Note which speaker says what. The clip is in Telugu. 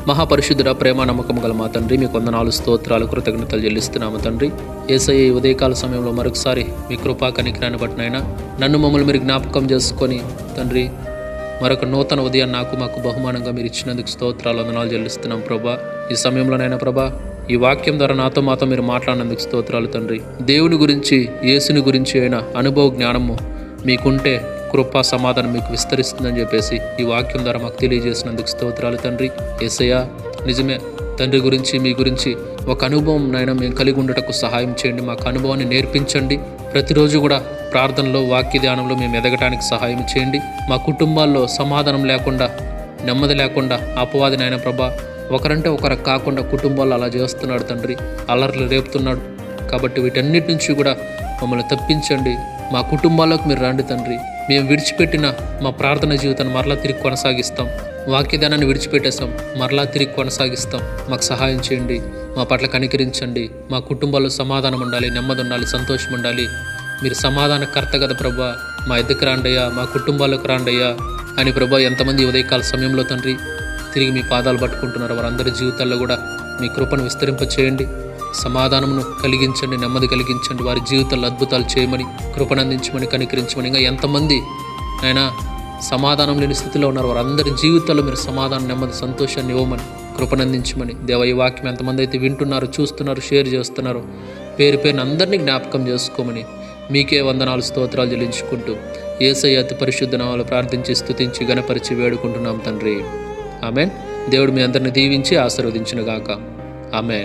Speaker 1: మహాపరిశుద్ధుడ, ప్రేమ నమ్మకం గల మా తండ్రి, మీకు వందనాలు, స్తోత్రాలు, కృతజ్ఞతలు చెల్లిస్తున్నాము తండ్రి. యేసయ్య ఈ ఉదయకాల సమయంలో మరొకసారి మీ కృపా కనికరాన్ని బట్టినైనా నన్ను మమ్మల్ని మీరు జ్ఞాపకం చేసుకొని తండ్రి, మరొక నూతన ఉదయాన్ని మాకు బహుమానంగా మీరు ఇచ్చినందుకు స్తోత్రాలు, వందనాలు చెల్లిస్తున్నాం ప్రభా. ఈ సమయంలోనైనా ప్రభా, ఈ వాక్యం ద్వారా మాతో మీరు మాట్లాడినందుకు స్తోత్రాలు తండ్రి. దేవుని గురించి, యేసుని గురించి అయిన అనుభవ జ్ఞానము మీకుంటే కృపా సమాధానం మీకు విస్తరిస్తుందని చెప్పేసి ఈ వాక్యం ద్వారా మాకు తెలియజేసినందుకు స్తోత్రాలు తండ్రి. యేసయ్య, నిజమే తండ్రి గురించి, మీ గురించి ఒక అనుభవం నైనా మేము కలిగి ఉండటకు సహాయం చేయండి. మాకు అనుభవాన్ని నేర్పించండి. ప్రతిరోజు కూడా ప్రార్థనలో, వాక్య ధ్యానంలో మేము ఎదగటానికి సహాయం చేయండి. మా కుటుంబాల్లో సమాధానం లేకుండా, నెమ్మది లేకుండా అపవాది నాయన ప్రభా, ఒకరంటే ఒకరు కాకుండా కుటుంబాల్లో అలా చేస్తున్నాడు తండ్రి. అల్లర్లు రేపుతున్నాడు. కాబట్టి వీటన్నిటి నుంచి కూడా మమ్మల్ని తప్పించండి. మా కుటుంబాల్లోకి మీరు రండి తండ్రి. మేము విడిచిపెట్టిన మా ప్రార్థన జీవితాన్ని మరలా తిరిగి కొనసాగిస్తాం. వాక్యదానాన్ని విడిచిపెట్టేస్తాం, మరలా తిరిగి కొనసాగిస్తాం. మాకు సహాయం చేయండి. మా పట్ల కనికరించండి. మా కుటుంబాల్లో సమాధానం ఉండాలి, నెమ్మది ఉండాలి, సంతోషం ఉండాలి. మీరు సమాధానకర్త కదా ప్రభా. మా ఎద్దుకు రాండయ్యా, మా కుటుంబాలకు రాండయ్యా అని ప్రభా, ఎంతమంది ఉదయకాల సమయంలో తండ్రి తిరిగి మీ పాదాలు పట్టుకుంటున్నారు, వారందరి జీవితాల్లో కూడా మీ కృపను విస్తరింప చేయండి. సమాధానమును కలిగించండి, నెమ్మది కలిగించండి. వారి జీవితాల్లో అద్భుతాలు చేయమని, కృపను అందించమని, కనికరించమని. ఇంకా ఎంతమంది అయినా సమాధానం లేని స్థితిలో ఉన్నారు, వారందరి జీవితాల్లో మీరు సమాధానం, నెమ్మది, సంతోషాన్ని ఇవ్వమని, కృపను అందించమని. దేవ, ఈ వాక్యం ఎంతమంది అయితే వింటున్నారు, చూస్తున్నారు, షేర్ చేస్తున్నారు, పేరు పేరుని అందరినీ జ్ఞాపకం చేసుకోమని మీకే వందనాలు, స్తోత్రాలు చెల్లించుకుంటూ యేసయ్య అతి పరిశుద్ధ నామములో ప్రార్థించి, స్తుతించి, గణపరిచి వేడుకుంటున్నాం తండ్రి. ఆమెన్. దేవుడు మీ అందరిని దీవించి ఆశీర్వదించును గాక. ఆమెన్.